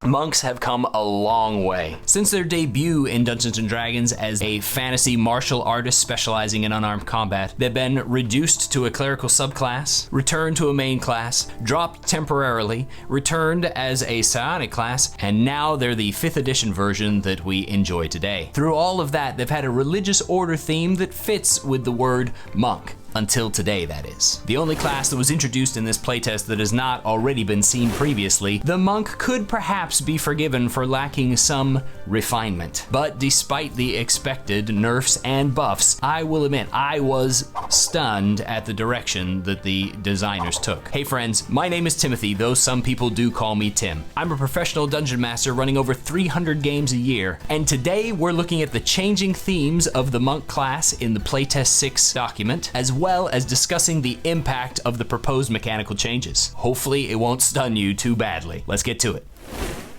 Monks have come a long way. Since their debut in Dungeons & Dragons as a fantasy martial artist specializing in unarmed combat, they've been reduced to a clerical subclass, returned to a main class, dropped temporarily, returned as a psionic class, and now they're the 5th edition version that we enjoy today. Through all of that, they've had a religious order theme that fits with the word monk. Until today, that is. The only class that was introduced in this playtest that has not already been seen previously, the monk could perhaps be forgiven for lacking some refinement. But despite the expected nerfs and buffs, I will admit I was stunned at the direction that the designers took. Hey friends, my name is Timothy, though some people do call me Tim. I'm a professional dungeon master running over 300 games a year, and today we're looking at the changing themes of the monk class in the Playtest 6 document, as well as discussing the impact of the proposed mechanical changes. Hopefully it won't stun you too badly. Let's get to it.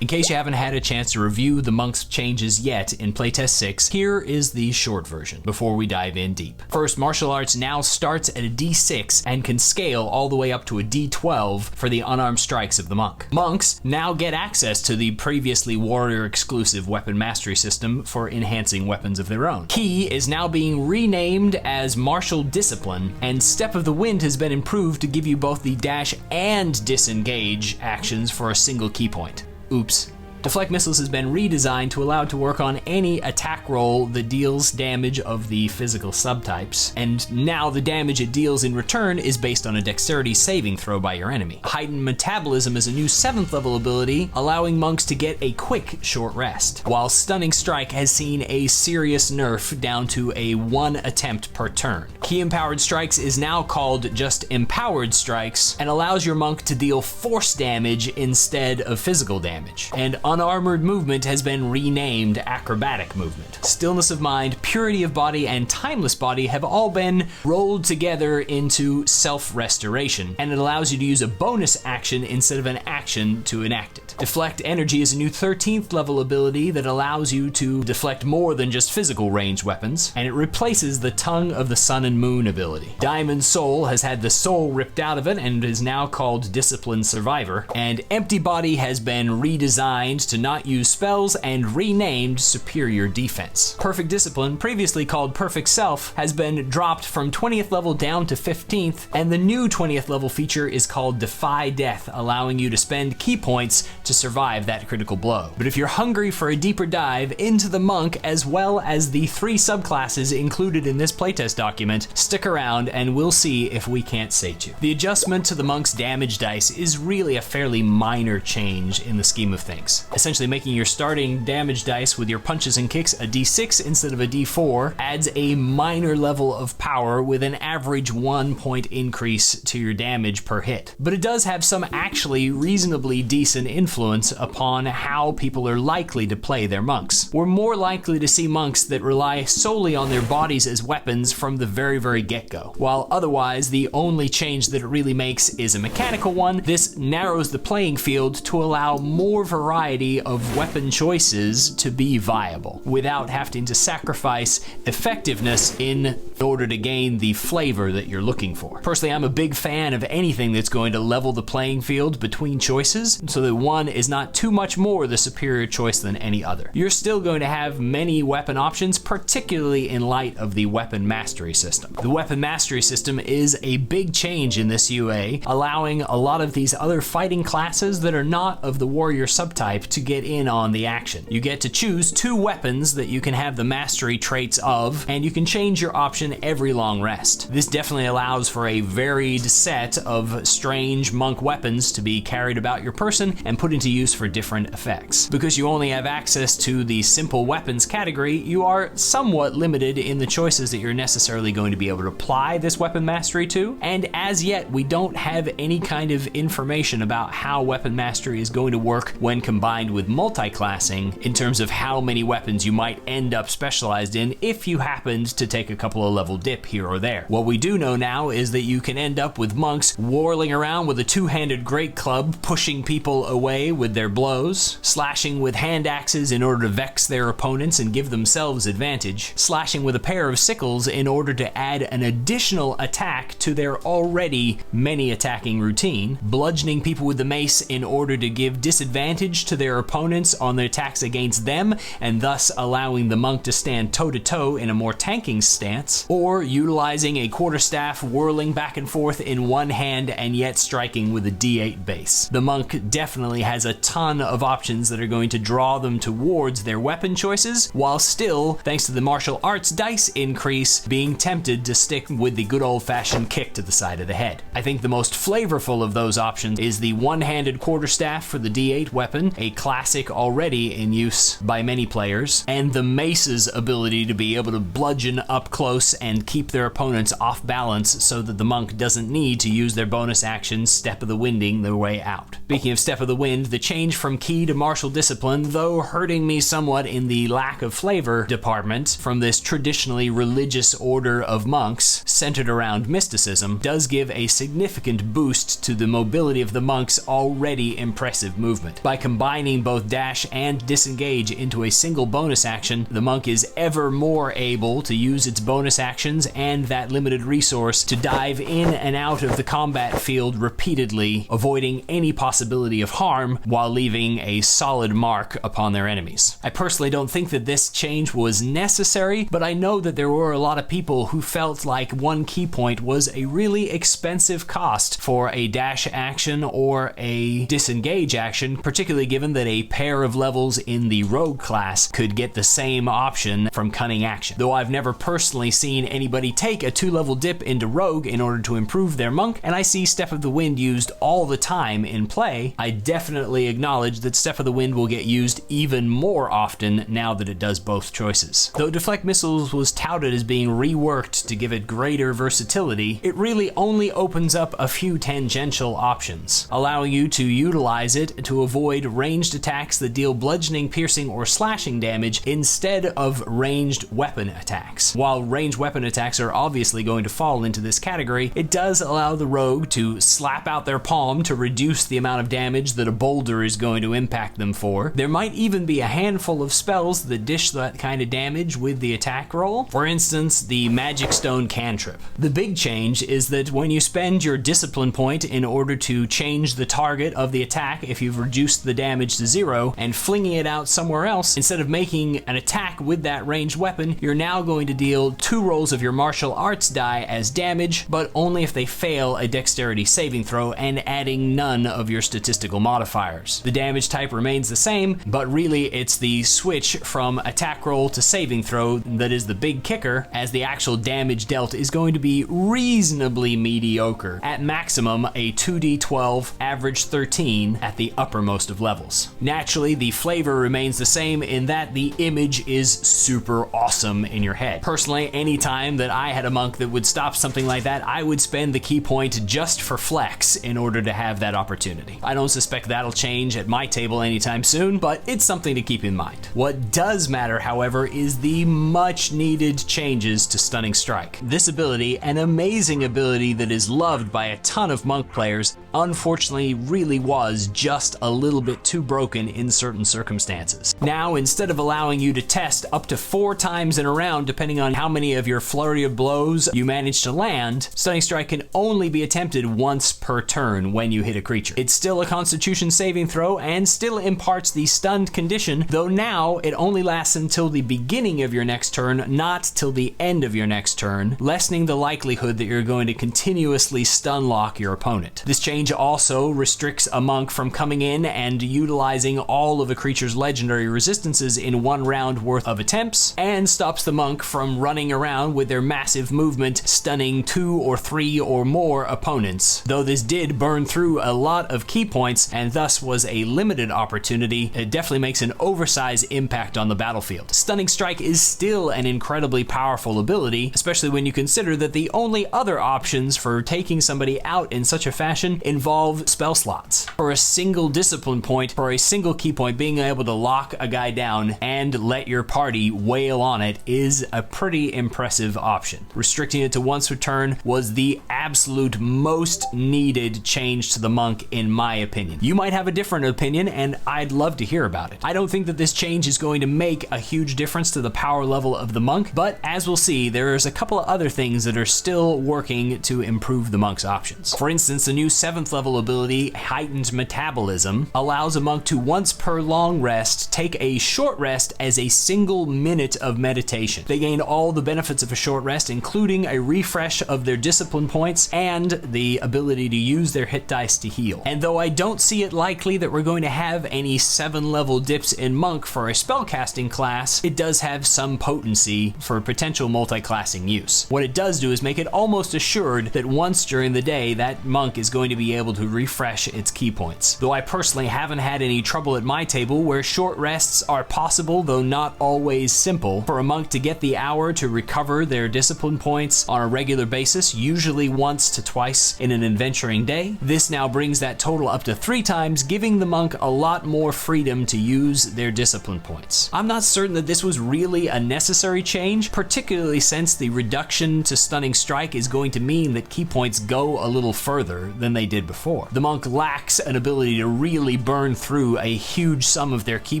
In case you haven't had a chance to review the monk's changes yet in Playtest 6, here is the short version before we dive in deep. First, martial arts now starts at a D6 and can scale all the way up to a D12 for the unarmed strikes of the monk. Monks now get access to the previously warrior exclusive weapon mastery system for enhancing weapons of their own. Key is now being renamed as martial discipline, and Step of the Wind has been improved to give you both the dash and disengage actions for a single key point. Oops. Deflect Missiles has been redesigned to allow it to work on any attack roll that deals damage of the physical subtypes, and now the damage it deals in return is based on a dexterity saving throw by your enemy. Heightened Metabolism is a new 7th level ability, allowing monks to get a quick short rest, while Stunning Strike has seen a serious nerf down to a 1 attempt per turn. Key Empowered Strikes is now called just Empowered Strikes and allows your monk to deal force damage instead of physical damage. And Unarmored Movement has been renamed Acrobatic Movement. Stillness of Mind, Purity of Body, and Timeless Body have all been rolled together into Self-Restoration, and it allows you to use a bonus action instead of an action to enact it. Deflect Energy is a new 13th level ability that allows you to deflect more than just physical ranged weapons, and it replaces the Tongue of the Sun and Moon ability. Diamond Soul has had the soul ripped out of it and is now called Disciplined Survivor, and Empty Body has been redesigned to not use spells and renamed Superior Defense. Perfect Discipline, previously called Perfect Self, has been dropped from 20th level down to 15th, and the new 20th level feature is called Defy Death, allowing you to spend key points to survive that critical blow. But if you're hungry for a deeper dive into the monk as well as the 3 subclasses included in this playtest document, stick around and we'll see if we can't sate you. The adjustment to the monk's damage dice is really a fairly minor change in the scheme of things. Essentially making your starting damage dice with your punches and kicks a D6 instead of a D4 adds a minor level of power with an average 1 point increase to your damage per hit. But it does have some actually reasonably decent influence upon how people are likely to play their monks. We're more likely to see monks that rely solely on their bodies as weapons from the very get-go. While otherwise the only change that it really makes is a mechanical one, this narrows the playing field to allow more variety of weapon choices to be viable without having to sacrifice effectiveness in order to gain the flavor that you're looking for. Personally, I'm a big fan of anything that's going to level the playing field between choices so that one is not too much more the superior choice than any other. You're still going to have many weapon options, particularly in light of the weapon mastery system. The weapon mastery system is a big change in this UA, allowing a lot of these other fighting classes that are not of the warrior subtype to get in on the action. You get to choose 2 weapons that you can have the mastery traits of, and you can change your option every long rest. This definitely allows for a varied set of strange monk weapons to be carried about your person and put into use for different effects. Because you only have access to the simple weapons category, you are somewhat limited in the choices that you're necessarily going to be able to apply this weapon mastery to, and as yet we don't have any kind of information about how weapon mastery is going to work when combined with multi-classing in terms of how many weapons you might end up specialized in if you happened to take a couple of level dip here or there. What we do know now is that you can end up with monks whirling around with a two-handed great club, pushing people away with their blows, slashing with hand axes in order to vex their opponents and give themselves advantage, slashing with a pair of sickles in order to add an additional attack to their already many attacking routine, bludgeoning people with the mace in order to give disadvantage to their opponents on their attacks against them, and thus allowing the monk to stand toe-to-toe in a more tanking stance, or utilizing a quarterstaff whirling back and forth in one hand and yet striking with a D8 base. The monk definitely has a ton of options that are going to draw them towards their weapon choices, while still, thanks to the martial arts dice increase, being tempted to stick with the good old-fashioned kick to the side of the head. I think the most flavorful of those options is the one-handed quarterstaff for the D8 weapon, a classic already in use by many players, and the mace's ability to be able to bludgeon up close and keep their opponents off balance so that the monk doesn't need to use their bonus action Step of the Winding their way out. Speaking of Step of the Wind, the change from key to martial discipline, though hurting me somewhat in the lack of flavor department from this traditionally religious order of monks centered around mysticism, does give a significant boost to the mobility of the monk's already impressive movement. By combining both dash and disengage into a single bonus action, the monk is ever more able to use its bonus actions and that limited resource to dive in and out of the combat field repeatedly, avoiding any possibility of harm while leaving a solid mark upon their enemies. I personally don't think that this change was necessary, but I know that there were a lot of people who felt like one key point was a really expensive cost for a dash action or a disengage action, particularly given that a pair of levels in the rogue class could get the same option from cunning action. Though I've never personally seen anybody take a 2-level dip into rogue in order to improve their monk, and I see Step of the Wind used all the time in play, I definitely acknowledge that Step of the Wind will get used even more often now that it does both choices. Though Deflect Missiles was touted as being reworked to give it greater versatility, it really only opens up a few tangential options, allowing you to utilize it to avoid ranged attacks that deal bludgeoning, piercing, or slashing damage instead of ranged weapon attacks. While ranged weapon attacks are obviously going to fall into this category, it does allow the rogue to slap out their palm to reduce the amount of damage that a boulder is going to impact them for. There might even be a handful of spells that dish that kind of damage with the attack roll. For instance, the Magic Stone cantrip. The big change is that when you spend your discipline point in order to change the target of the attack if you've reduced the damage to 0 and flinging it out somewhere else, instead of making an attack with that ranged weapon, you're now going to deal 2 rolls of your martial arts die as damage, but only if they fail a dexterity saving throw, and adding none of your statistical modifiers. The damage type remains the same, but really it's the switch from attack roll to saving throw that is the big kicker, as the actual damage dealt is going to be reasonably mediocre. At maximum, a 2d12, average 13 at the uppermost of levels. Naturally, the flavor remains the same in that the image is super awesome in your head. Personally, anytime that I had a monk that would stop something like that, I would spend the key point just for flex in order to have that opportunity. I don't suspect that'll change at my table anytime soon, but it's something to keep in mind. What does matter, however, is the much needed changes to Stunning Strike. This ability, an amazing ability that is loved by a ton of monk players, unfortunately really was just a little bit too broken in certain circumstances. Now, instead of allowing you to test up to 4 times in a round, depending on how many of your flurry of blows you manage to land, Stunning Strike can only be attempted once per turn when you hit a creature. It's still a Constitution saving throw and still imparts the stunned condition, though now it only lasts until the beginning of your next turn, not till the end of your next turn, lessening the likelihood that you're going to continuously stun lock your opponent. This change also restricts a monk from coming in and utilizing all of a creature's legendary resistances in 1 round worth of attempts, and stops the monk from running around with their massive movement stunning 2 or 3 or more opponents. Though this did burn through a lot of key points and thus was a limited opportunity, it definitely makes an oversized impact on the battlefield. Stunning Strike is still an incredibly powerful ability, especially when you consider that the only other options for taking somebody out in such a fashion involve spell slots. For a single discipline point, for a single key point, being able to lock a guy down and let your party wail on it is a pretty impressive option. Restricting it to once per turn was the absolute most needed change to the monk in my opinion. You might have a different opinion and I'd love to hear about it. I don't think that this change is going to make a huge difference to the power level of the monk, but as we'll see, there's a couple of other things that are still working to improve the monk's options. For instance, the new 7th level ability, Heightened Metabolism, allows a monk to once per long rest take a short rest as a single minute of meditation. They gain all the benefits of a short rest, including a refresh of their discipline points and the ability to use their hit dice to heal. And though I don't see it likely that we're going to have any 7-level dips in monk for a spellcasting class, it does have some potency for potential multi-classing use. What it does do is make it almost assured that once during the day that monk is going to be able to refresh its key points. Though I personally haven't had any trouble at my table where short rests are possible, though not always simple, for a monk to get the hour to recover their discipline points on a regular basis, usually once to twice in an adventuring day. This now brings that total up to 3 times, giving the monk a lot more freedom to use their discipline points. I'm not certain that this was really a necessary change, particularly since the reduction to stunning strike is going to mean that key points go a little further than they did before. The monk lacks an ability to really burn through a huge sum of their key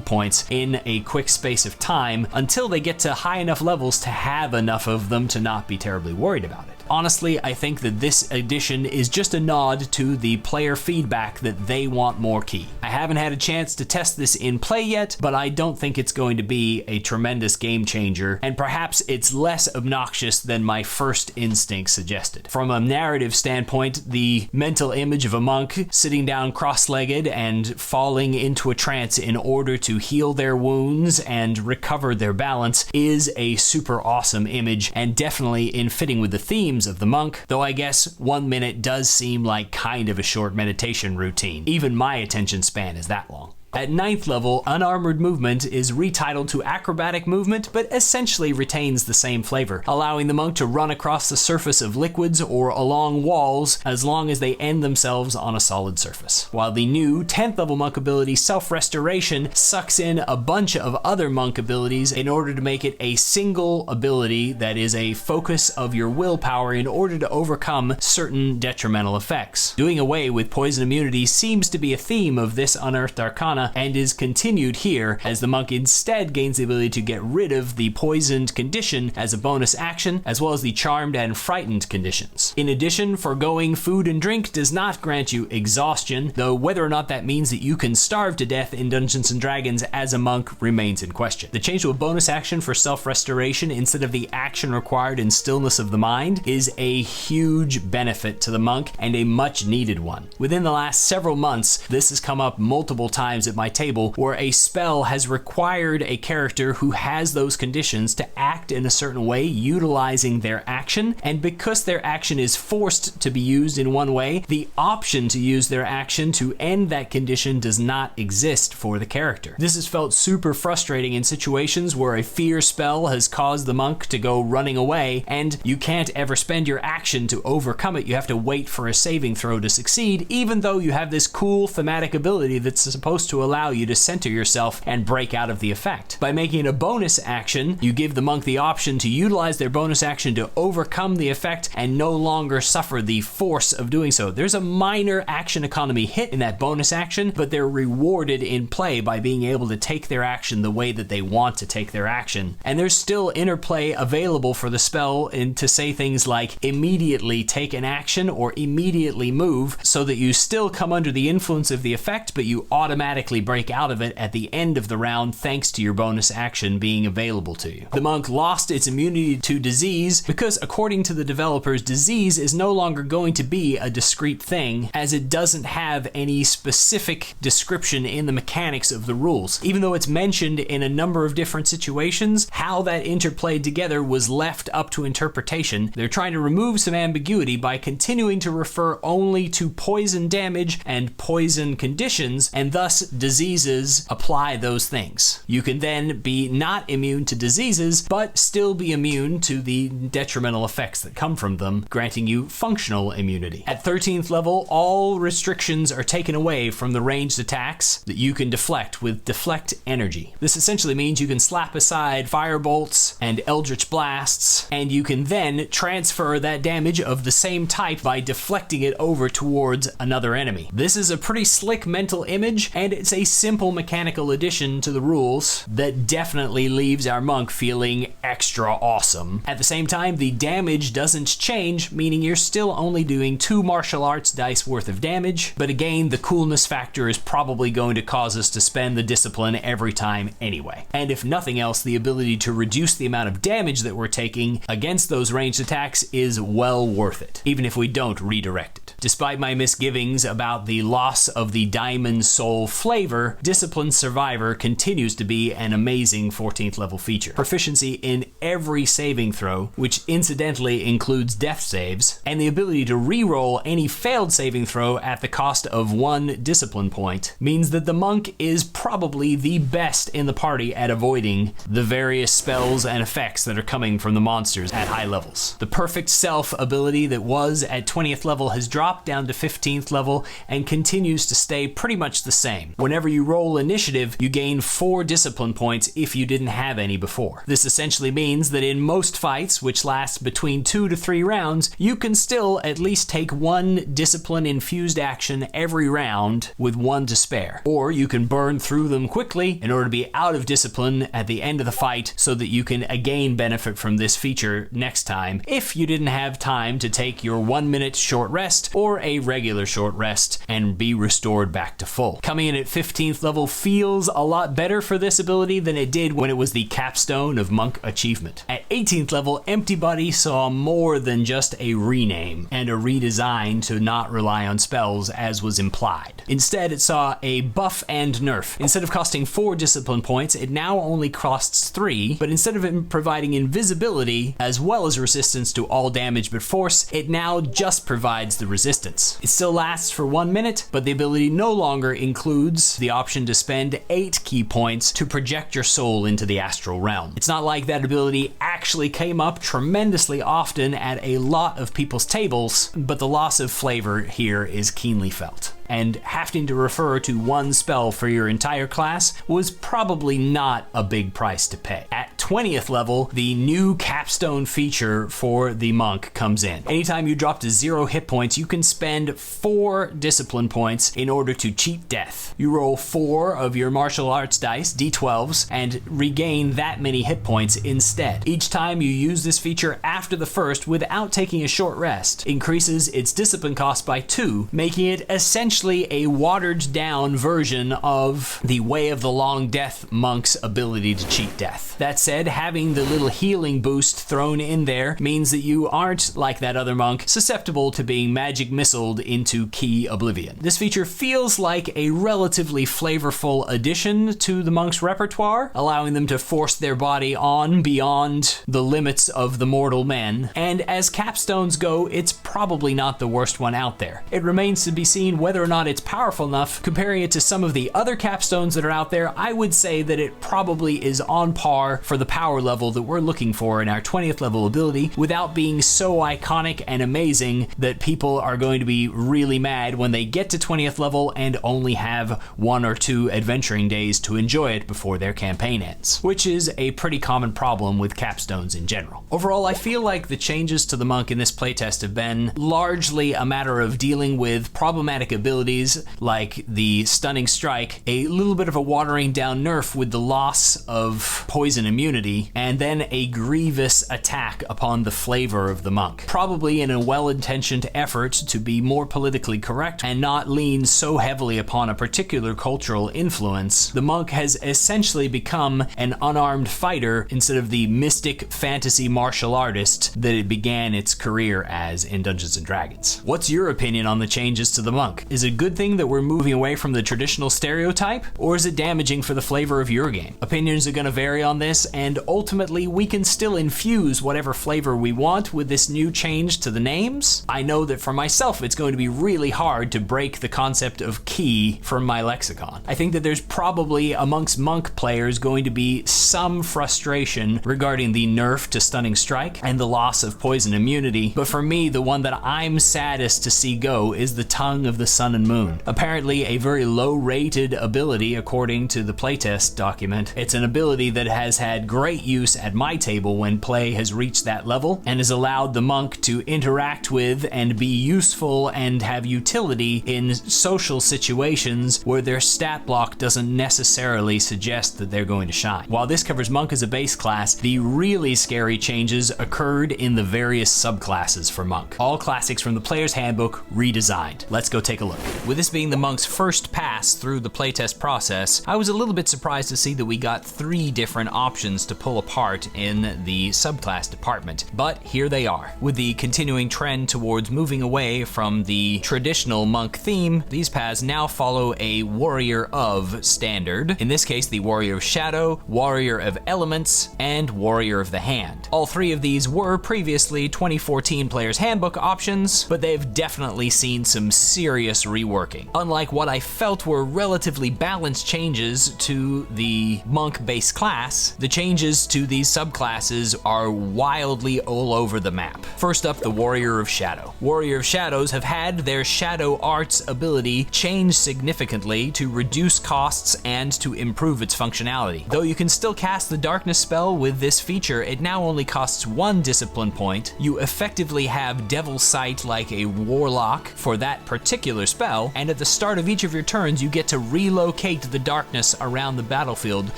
points in a quick space of time until they get to high enough levels to have enough of them to not be terribly worried about it. Honestly, I think that this addition is just a nod to the player feedback that they want more key. I haven't had a chance to test this in play yet, but I don't think it's going to be a tremendous game changer, and perhaps it's less obnoxious than my first instinct suggested. From a narrative standpoint, the mental image of a monk sitting down cross-legged and falling into a trance in order to heal their wounds and recover their balance is a super awesome image, and definitely in fitting with the themes of the monk, though I guess 1 minute does seem like kind of a short meditation routine. Even my attention span is that long. At 9th level, Unarmored Movement is retitled to Acrobatic Movement, but essentially retains the same flavor, allowing the monk to run across the surface of liquids or along walls as long as they end themselves on a solid surface. While the new 10th level monk ability, Self-Restoration, sucks in a bunch of other monk abilities in order to make it a single ability that is a focus of your willpower in order to overcome certain detrimental effects. Doing away with poison immunity seems to be a theme of this Unearthed Arcana, and is continued here as the monk instead gains the ability to get rid of the poisoned condition as a bonus action, as well as the charmed and frightened conditions. In addition, foregoing food and drink does not grant you exhaustion, though whether or not that means that you can starve to death in Dungeons & Dragons as a monk remains in question. The change to a bonus action for self-restoration instead of the action required in Stillness of the Mind is a huge benefit to the monk and a much needed one. Within the last several months, this has come up multiple times at my table where a spell has required a character who has those conditions to act in a certain way utilizing their action, and because their action is forced to be used in one way, the option to use their action to end that condition does not exist for the character. This has felt super frustrating in situations where a fear spell has caused the monk to go running away and you can't ever spend your action to overcome it. You have to wait for a saving throw to succeed, even though you have this cool thematic ability that's supposed to allow you to center yourself and break out of the effect. By making it a bonus action, you give the monk the option to utilize their bonus action to overcome the effect and no longer suffer the force of doing so. There's a minor action economy hit in that bonus action, but they're rewarded in play by being able to take their action the way that they want to take their action. And there's still interplay available for the spell to say things like immediately take an action or immediately move, so that you still come under the influence of the effect, but you automatically break out of it at the end of the round thanks to your bonus action being available to you. The monk lost its immunity to disease because, according to the developers, disease is no longer going to be a discrete thing, as it doesn't have any specific description in the mechanics of the rules. Even though it's mentioned in a number of different situations, how that interplayed together was left up to interpretation. They're trying to remove some ambiguity by continuing to refer only to poison damage and poison conditions, and thus diseases apply those things. You can then be not immune to diseases, but still be immune to the detrimental effects that come from them, granting you functional immunity. At 13th level, all restrictions are taken away from the ranged attacks that you can deflect with Deflect Energy. This essentially means you can slap aside Firebolts and Eldritch Blasts, and you can then transfer that damage of the same type by deflecting it over towards another enemy. This is a pretty slick mental image, and it's a simple mechanical addition to the rules that definitely leaves our monk feeling extra awesome. At the same time, the damage doesn't change, meaning you're still only doing 2 martial arts dice worth of damage, but again, the coolness factor is probably going to cause us to spend the discipline every time anyway. And if nothing else, the ability to reduce the amount of damage that we're taking against those ranged attacks is well worth it, even if we don't redirect it. Despite my misgivings about the loss of the Diamond Soul flavor, Disciplined Survivor continues to be an amazing 14th level feature. Proficiency in every saving throw, which incidentally includes death saves, and the ability to reroll any failed saving throw at the cost of 1 discipline point, means that the monk is probably the best in the party at avoiding the various spells and effects that are coming from the monsters at high levels. The Perfect Self ability that was at 20th level has dropped down to 15th level and continues to stay pretty much the same. Whenever you roll initiative, you gain 4 discipline points if you didn't have any before. This essentially means that in most fights, which last between 2 to 3 rounds, you can still at least take 1 discipline infused action every round with 1 to spare. Or you can burn through them quickly in order to be out of discipline at the end of the fight so that you can again benefit from this feature next time if you didn't have time to take your 1-minute short rest or a regular short rest and be restored back to full. Coming in at 15th level feels a lot better for this ability than it did when it was the Capstone of Monk Achievement. At 18th level, Empty Body saw more than just a rename and a redesign to not rely on spells as was implied. Instead, it saw a buff and nerf. Instead of costing 4 discipline points, it now only costs 3, but instead of providing invisibility as well as resistance to all damage but force, it now just provides the resistance. It still lasts for 1 minute, but the ability no longer includes the option to spend 8 key points to project your soul into the astral realm. It's not like that ability actually came up tremendously often at a lot of people's tables, but the loss of flavor here is keenly felt. And having to refer to 1 spell for your entire class was probably not a big price to pay. At 20th level, the new Capstone feature for the monk comes in. Anytime you drop to 0 hit points, you can spend 4 discipline points in order to cheat death. You roll 4 of your martial arts dice, d12s, and regain that many hit points instead. Each time you use this feature after the first without taking a short rest, increases its discipline cost by 2, making it essentially a watered down version of the Way of the Long Death monk's ability to cheat death. That said, having the little healing boost thrown in there means that you aren't, like that other monk, susceptible to being magic missiled into key oblivion. This feature feels like a relatively flavorful addition to the monk's repertoire, allowing them to force their body on beyond the limits of the mortal men. And as capstones go, it's probably not the worst one out there. It remains to be seen whether or not it's powerful enough. Comparing it to some of the other capstones that are out there, I would say that it probably is on par for the power level that we're looking for in our 20th level ability without being so iconic and amazing that people are going to be really mad when they get to 20th level and only have 1 or 2 adventuring days to enjoy it before their campaign ends, which is a pretty common problem with capstones in general. Overall, I feel like the changes to the monk in this playtest have been largely a matter of dealing with problematic abilities like the Stunning Strike, a little bit of a watering down nerf with the loss of poison immunity, and then a grievous attack upon the flavor of the monk. Probably in a well-intentioned effort to be more politically correct and not lean so heavily upon a particular cultural influence, the monk has essentially become an unarmed fighter instead of the mystic fantasy martial artist that it began its career as in Dungeons & Dragons. What's your opinion on the changes to the monk? Is it a good thing that we're moving away from the traditional stereotype, or is it damaging for the flavor of your game? Opinions are going to vary on this, and ultimately we can still infuse whatever flavor we want with this new change to the names. I know that for myself it's going to be really hard to break the concept of key from my lexicon. I think that there's probably amongst monk players going to be some frustration regarding the nerf to Stunning Strike and the loss of poison immunity, but for me the one that I'm saddest to see go is the Tongue of the Sun and Moon. Apparently a very low rated ability according to the playtest document. It's an ability that has had great use at my table when play has reached that level and has allowed the monk to interact with and be useful and have utility in social situations where their stat block doesn't necessarily suggest that they're going to shine. While this covers monk as a base class, the really scary changes occurred in the various subclasses for monk. All classics from the player's handbook redesigned. Let's go take a look. With this being the monk's first pass through the playtest process, I was a little bit surprised to see that we got 3 different options to pull apart in the subclass department, but here they are. With the continuing trend towards moving away from the traditional monk theme, these paths now follow a Warrior of standard, in this case the Warrior of Shadow, Warrior of Elements, and Warrior of the Hand. All 3 of these were previously 2014 Player's Handbook options, but they've definitely seen some serious reworking. Unlike what I felt were relatively balanced changes to the monk base class, the changes to these subclasses are wildly all over the map. First up, the Warrior of Shadow. Warrior of Shadows have had their Shadow Arts ability change significantly to reduce costs and to improve its functionality. Though you can still cast the Darkness spell with this feature, it now only costs 1 discipline point. You effectively have Devil Sight like a warlock for that particular spell, and at the start of each of your turns you get to relocate the darkness around the battlefield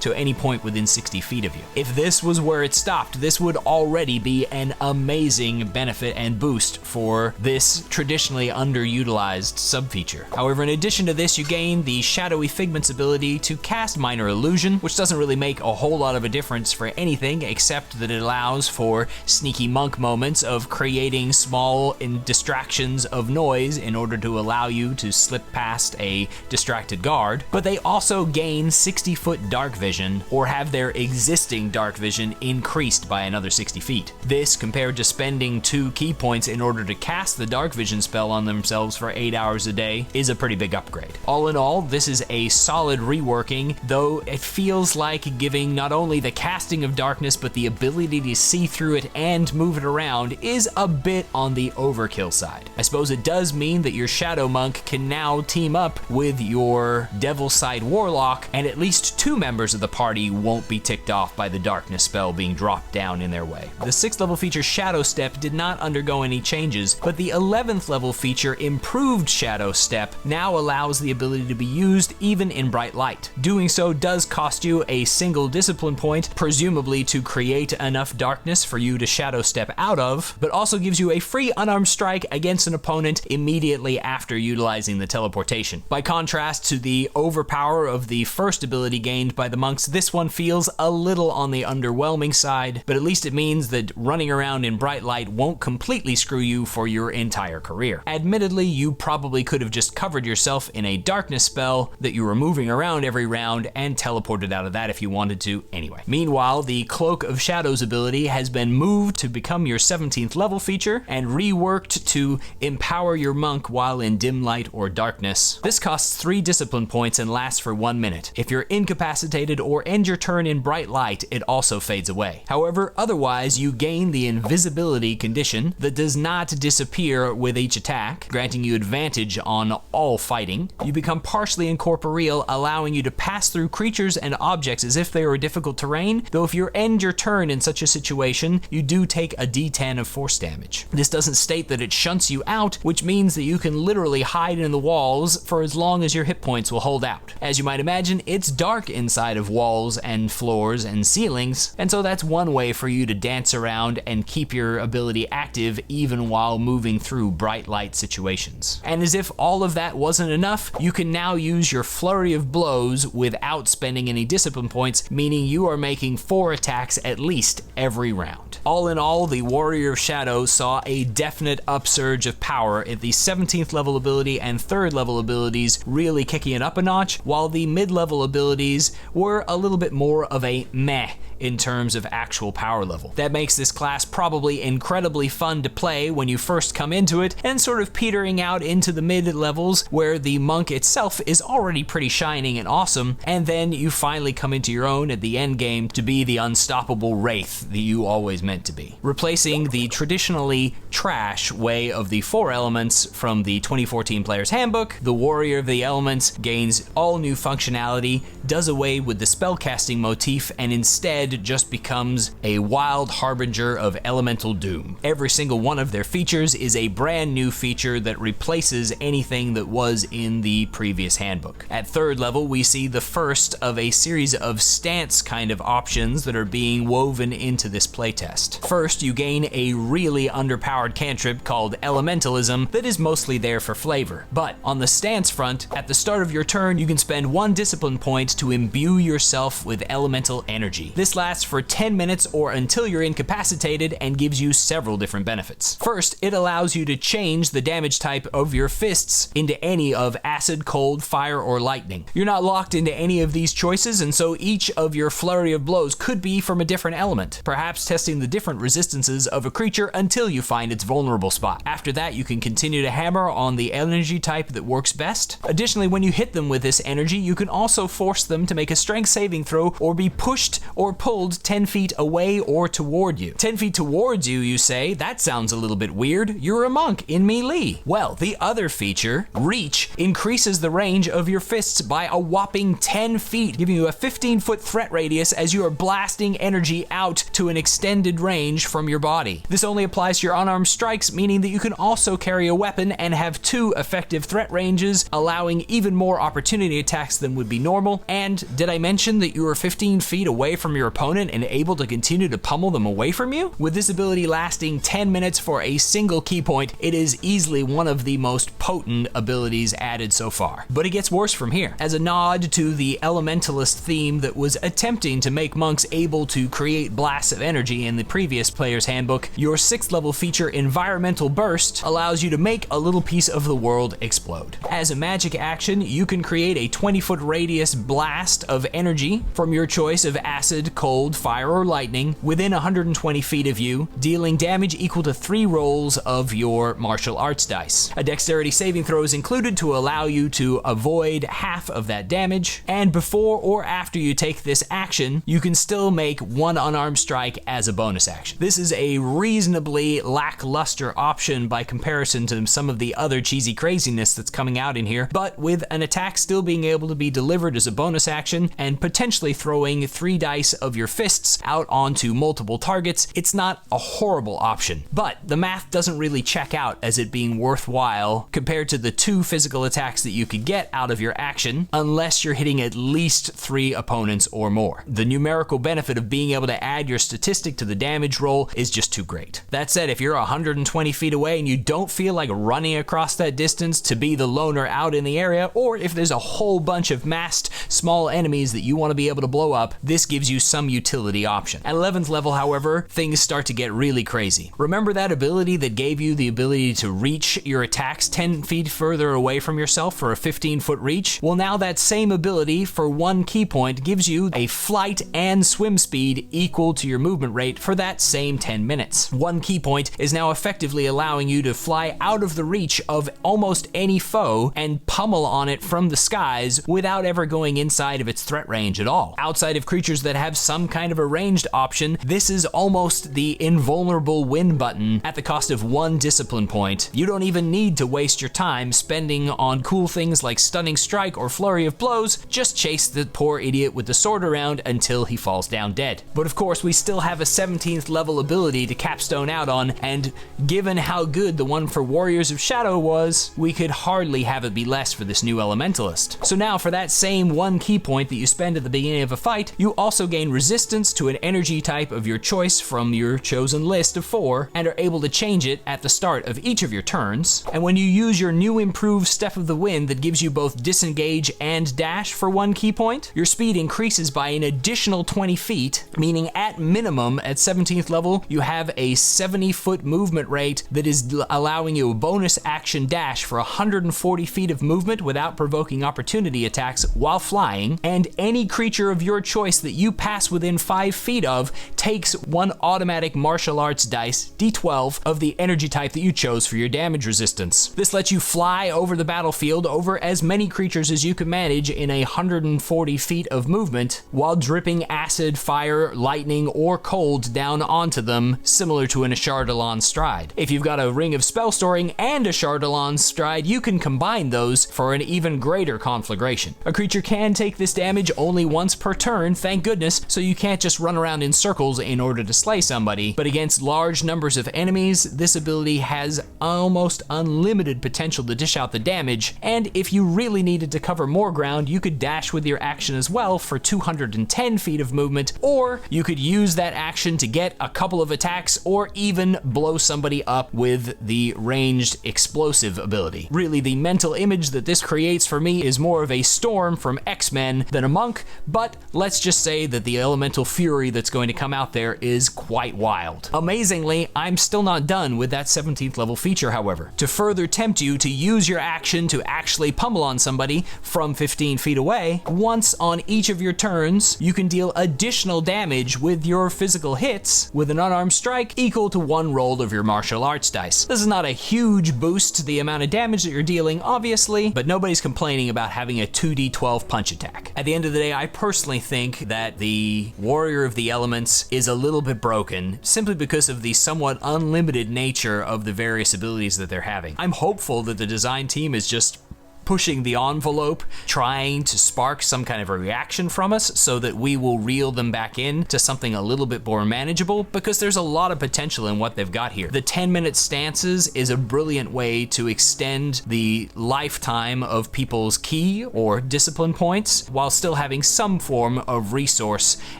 to any point within 60 feet of you. If this was where it stopped, this would already be an amazing benefit and boost for this traditionally underutilized subfeature. However, in addition to this, you gain the Shadowy Figment's ability to cast Minor Illusion, which doesn't really make a whole lot of a difference for anything except that it allows for sneaky monk moments of creating small distractions of noise in order to allow you to slip past a distracted guard. But they also gain 60-foot dark vision, or have their existing dark vision increased by another 60 feet. This, compared to spending 2 key points in order to cast the dark vision spell on themselves for 8 hours a day, is a pretty big upgrade. All in all, this is a solid reworking, though it feels like giving not only the casting of darkness but the ability to see through it and move it around is a bit on the overkill side. I suppose it does mean that your Shadow Monk can now team up with your Devil Sight Warlock, and at least 2 members of the party won't be ticked off by the darkness spell being dropped down in their way. The 6th level feature Shadow Step did not undergo any changes, but the 11th level feature Improved Shadow Step now allows the ability to be used even in bright light. Doing so does cost you a single discipline point, presumably to create enough darkness for you to Shadow Step out of, but also gives you a free unarmed strike against an opponent immediately after utilizing the teleportation. By contrast to the overpower of the first ability gained by the monks, this one feels a little on the underwhelming side, but at least it means that running around in bright light won't completely screw you for your entire career. Admittedly, you probably could have just covered yourself in a darkness spell that you were moving around every round and teleported out of that if you wanted to anyway. Meanwhile, the Cloak of Shadows ability has been moved to become your 17th level feature and reworked to empower your monk while in dim light or darkness. This costs 3 discipline points and lasts for 1 minute. If you're incapacitated or end your turn in bright light, it also fades away. However, otherwise you gain the invisibility condition that does not disappear with each attack, granting you advantage on all fighting. You become partially incorporeal, allowing you to pass through creatures and objects as if they were difficult terrain, though if you end your turn in such a situation, you do take a d10 of force damage. This doesn't state that it shunts you out, which means that you can literally hide in the walls for as long as your hit points will hold out. As you might imagine, it's dark inside of walls and floors and ceilings, and so that's one way for you to dance around and keep your ability active even while moving through bright light situations. And as if all of that wasn't enough, you can now use your flurry of blows without spending any discipline points, meaning you are making 4 attacks at least every round. All in all, the Warrior of Shadows saw a definite upsurge of power at the 17th level ability and 3rd level abilities really kicking it up a notch, while the mid-level abilities were a little bit more of a meh in terms of actual power level. That makes this class probably incredibly fun to play when you first come into it, and sort of petering out into the mid levels where the monk itself is already pretty shining and awesome, and then you finally come into your own at the end game to be the unstoppable wraith that you always meant to be. Replacing the traditionally trash way of the 4 elements from the 2014 Player's Handbook, the Warrior of the Elements gains all new functionality, does away with the spellcasting motif, and instead just becomes a wild harbinger of elemental doom. Every single one of their features is a brand new feature that replaces anything that was in the previous handbook. At 3rd level, we see the first of a series of stance kind of options that are being woven into this playtest. First, you gain a really underpowered cantrip called Elementalism that is mostly there for flavor. But on the stance front, at the start of your turn, you can spend 1 discipline point to imbue yourself with elemental energy. This lasts for 10 minutes or until you're incapacitated and gives you several different benefits. First, it allows you to change the damage type of your fists into any of acid, cold, fire, or lightning. You're not locked into any of these choices, and so each of your flurry of blows could be from a different element, perhaps testing the different resistances of a creature until you find its vulnerable spot. After that, you can continue to hammer on the energy type that works best. Additionally, when you hit them with this energy, you can also force them to make a strength saving throw or be pushed or pulled 10 feet away or toward you. 10 feet towards you, you say? That sounds a little bit weird. You're a monk in melee. Well, the other feature, Reach, increases the range of your fists by a whopping 10 feet, giving you a 15-foot threat radius as you are blasting energy out to an extended range from your body. This only applies to your unarmed strikes, meaning that you can also carry a weapon and have 2 effective threat ranges, allowing even more opportunity attacks than would be normal. And did I mention that you are 15 feet away from your opponent and able to continue to pummel them away from you? With this ability lasting 10 minutes for a single key point, it is easily one of the most potent abilities added so far. But it gets worse from here. As a nod to the elementalist theme that was attempting to make monks able to create blasts of energy in the previous Player's Handbook, your 6th level feature, Environmental Burst, allows you to make a little piece of the world explode. As a magic action, you can create a 20-foot radius blast of energy from your choice of acid, cold, fire, or lightning within 120 feet of you, dealing damage equal to 3 rolls of your martial arts dice. A dexterity saving throw is included to allow you to avoid half of that damage, and before or after you take this action, you can still make 1 unarmed strike as a bonus action. This is a reasonably lackluster option by comparison to some of the other cheesy craziness that's coming out in here, but with an attack still being able to be delivered as a bonus action and potentially throwing 3 dice of your fists out onto multiple targets, it's not a horrible option. But the math doesn't really check out as it being worthwhile compared to the 2 physical attacks that you could get out of your action, unless you're hitting at least 3 opponents or more. The numerical benefit of being able to add your statistic to the damage roll is just too great. That said, if you're 120 feet away and you don't feel like running across that distance to be the loner out in the area, or if there's a whole bunch of massed small enemies that you want to be able to blow up, this gives you some utility option. At 11th level, however, things start to get really crazy. Remember that ability that gave you the ability to reach your attacks 10 feet further away from yourself for a 15-foot reach? Well, now that same ability for 1 key point gives you a flight and swim speed equal to your movement rate for that same 10 minutes. 1 key point is now effectively allowing you to fly out of the reach of almost any foe and pummel on it from the skies without ever going inside of its threat range at all. Outside of creatures that have some kind of a ranged option, this is almost the invulnerable win button at the cost of 1 discipline point. You don't even need to waste your time spending on cool things like Stunning Strike or Flurry of Blows, just chase the poor idiot with the sword around until he falls down dead. But of course, we still have a 17th level ability to capstone out on, and given how good the one for Warriors of Shadow was, we could hardly have it be less for this new Elementalist. So now for that same 1 key point that you spend at the beginning of a fight, you also gain resistance to an energy type of your choice from your chosen list of 4, and are able to change it at the start of each of your turns. And when you use your new improved Step of the Wind that gives you both disengage and dash for 1 key point, your speed increases by an additional 20 feet, meaning at minimum at 17th level, you have a 70-foot movement rate that is allowing you a bonus action dash for 140 feet of movement without provoking opportunity attacks while flying, and any creature of your choice that you pass else within 5 feet of takes 1 automatic martial arts dice, d12, of the energy type that you chose for your damage resistance. This lets you fly over the battlefield over as many creatures as you can manage in 140 feet of movement, while dripping acid, fire, lightning, or cold down onto them, similar to an Ashardalon stride. If you've got a Ring of Spell Storing and a Ashardalon stride, you can combine those for an even greater conflagration. A creature can take this damage only once per turn, thank goodness, so you can't just run around in circles in order to slay somebody, but against large numbers of enemies, this ability has almost unlimited potential to dish out the damage, and if you really needed to cover more ground, you could dash with your action as well for 210 feet of movement, or you could use that action to get a couple of attacks or even blow somebody up with the ranged explosive ability. Really, the mental image that this creates for me is more of a Storm from X-Men than a monk, but let's just say that the elemental fury that's going to come out there is quite wild. Amazingly, I'm still not done with that 17th level feature, however. To further tempt you to use your action to actually pummel on somebody from 15 feet away, once on each of your turns, you can deal additional damage with your physical hits with an unarmed strike equal to 1 roll of your martial arts dice. This is not a huge boost to the amount of damage that you're dealing, obviously, but nobody's complaining about having a 2d12 punch attack. At the end of the day, I personally think that the Warrior of the Elements is a little bit broken, simply because of the somewhat unlimited nature of the various abilities that they're having. I'm hopeful that the design team is just pushing the envelope, trying to spark some kind of a reaction from us so that we will reel them back in to something a little bit more manageable, because there's a lot of potential in what they've got here. The 10-minute stances is a brilliant way to extend the lifetime of people's ki or discipline points while still having some form of resource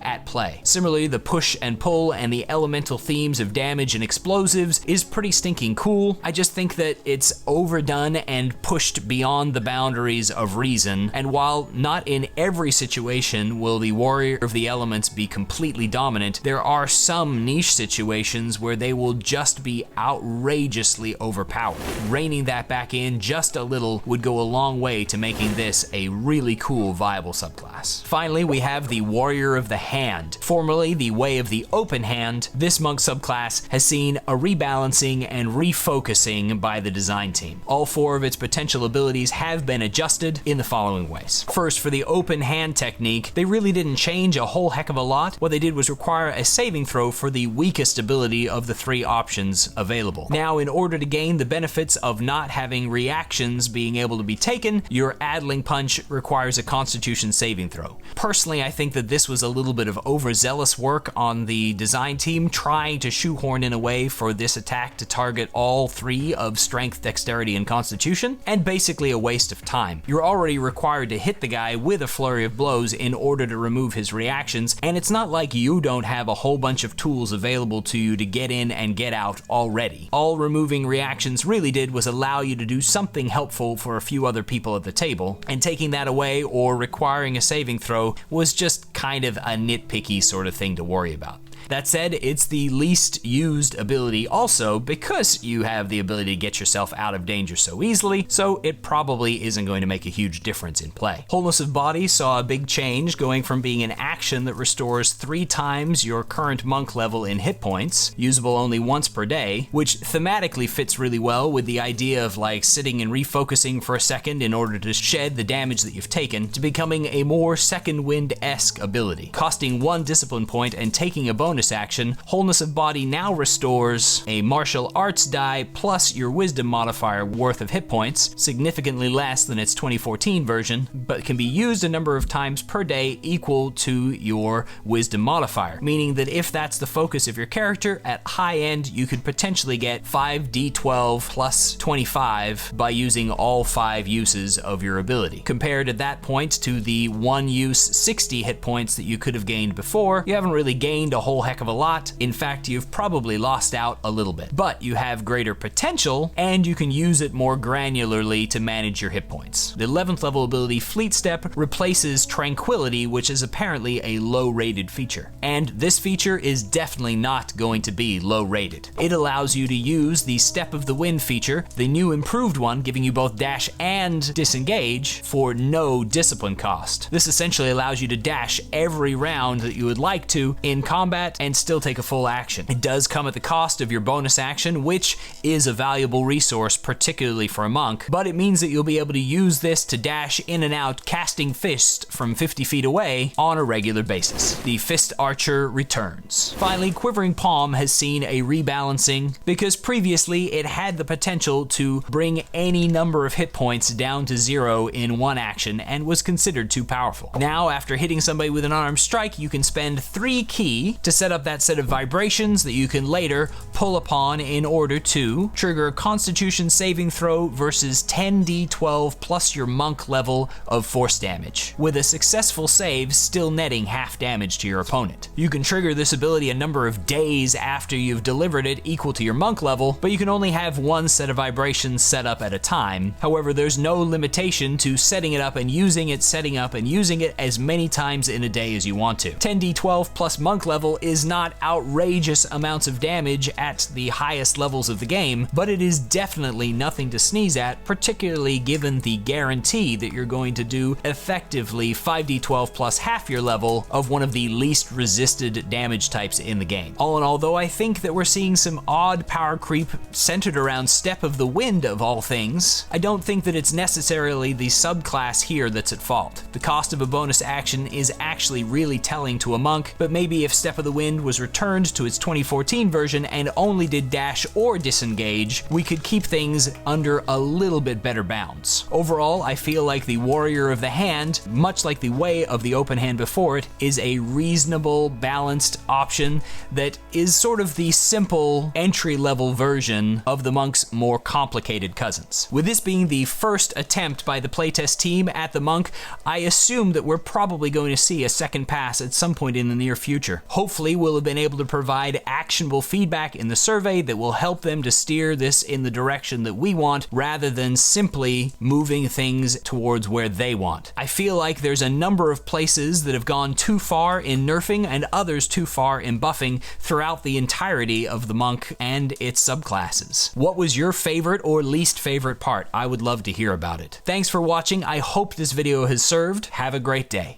at play. Similarly, the push and pull and the elemental themes of damage and explosives is pretty stinking cool. I just think that it's overdone and pushed beyond the boundaries of reason, and while not in every situation will the Warrior of the Elements be completely dominant, there are some niche situations where they will just be outrageously overpowered. Reining that back in just a little would go a long way to making this a really cool, viable subclass. Finally, we have the Warrior of the Hand. Formerly the Way of the Open Hand, this monk subclass has seen a rebalancing and refocusing by the design team. All 4 of its potential abilities have been adjusted in the following ways. First, for the open hand technique, they really didn't change a whole heck of a lot. What they did was require a saving throw for the weakest ability of the 3 options available. Now, in order to gain the benefits of not having reactions being able to be taken, your Addling Punch requires a Constitution saving throw. Personally, I think that this was a little bit of overzealous work on the design team, trying to shoehorn in a way for this attack to target all 3 of Strength, Dexterity, and Constitution, and basically a waste of time. You're already required to hit the guy with a flurry of blows in order to remove his reactions, and it's not like you don't have a whole bunch of tools available to you to get in and get out already. All removing reactions really did was allow you to do something helpful for a few other people at the table, and taking that away or requiring a saving throw was just kind of a nitpicky sort of thing to worry about. That said, it's the least used ability also because you have the ability to get yourself out of danger so easily, so it probably isn't going to make a huge difference in play. Wholeness of Body saw a big change, going from being an action that restores 3 times your current monk level in hit points, usable only once per day, which thematically fits really well with the idea of like sitting and refocusing for a second in order to shed the damage that you've taken, to becoming a more Second Wind-esque ability. Costing 1 discipline point and taking a bonus action, Wholeness of Body now restores a martial arts die plus your wisdom modifier worth of hit points, significantly less than its 2014 version, but can be used a number of times per day equal to your wisdom modifier, meaning that if that's the focus of your character, at high end you could potentially get 5d12 plus 25 by using all 5 uses of your ability. Compared at that point to the 1 use 60 hit points that you could have gained before, you haven't really gained a whole whole heck of a lot. In fact, you've probably lost out a little bit. But you have greater potential, and you can use it more granularly to manage your hit points. The 11th level ability Fleet Step replaces Tranquility, which is apparently a low-rated feature. And this feature is definitely not going to be low-rated. It allows you to use the Step of the Wind feature, the new improved one giving you both dash and disengage for no discipline cost. This essentially allows you to dash every round that you would like to in combat and still take a full action. It does come at the cost of your bonus action, which is a valuable resource, particularly for a monk, but it means that you'll be able to use this to dash in and out, casting Fist from 50 feet away on a regular basis. The Fist Archer returns. Finally, Quivering Palm has seen a rebalancing because previously it had the potential to bring any number of hit points down to 0 in one action and was considered too powerful. Now, after hitting somebody with an unarmed strike, you can spend 3 ki to set up that set of vibrations that you can later pull upon in order to trigger a Constitution saving throw versus 10d12 plus your monk level of force damage, with a successful save still netting half damage to your opponent. You can trigger this ability a number of days after you've delivered it equal to your monk level, but you can only have one set of vibrations set up at a time. However, there's no limitation to setting it up and using it, setting up and using it as many times in a day as you want to. 10d12 plus monk level is not outrageous amounts of damage at the highest levels of the game, but it is definitely nothing to sneeze at, particularly given the guarantee that you're going to do effectively 5d12 plus half your level of one of the least resisted damage types in the game. All in all, though, I think that we're seeing some odd power creep centered around Step of the Wind of all things. I don't think that it's necessarily the subclass here that's at fault. The cost of a bonus action is actually really telling to a monk, but maybe if Step of the Wind was returned to its 2014 version and only did dash or disengage, we could keep things under a little bit better bounds. Overall, I feel like the Warrior of the Hand, much like the Way of the Open Hand before it, is a reasonable, balanced option that is sort of the simple entry-level version of the monk's more complicated cousins. With this being the first attempt by the playtest team at the monk, I assume that we're probably going to see a second pass at some point in the near future. Hopefully, we'll have been able to provide actionable feedback in the survey that will help them to steer this in the direction that we want, rather than simply moving things towards where they want. I feel like there's a number of places that have gone too far in nerfing and others too far in buffing throughout the entirety of the monk and its subclasses. What was your favorite or least favorite part? I would love to hear about it. Thanks for watching. I hope this video has served. Have a great day.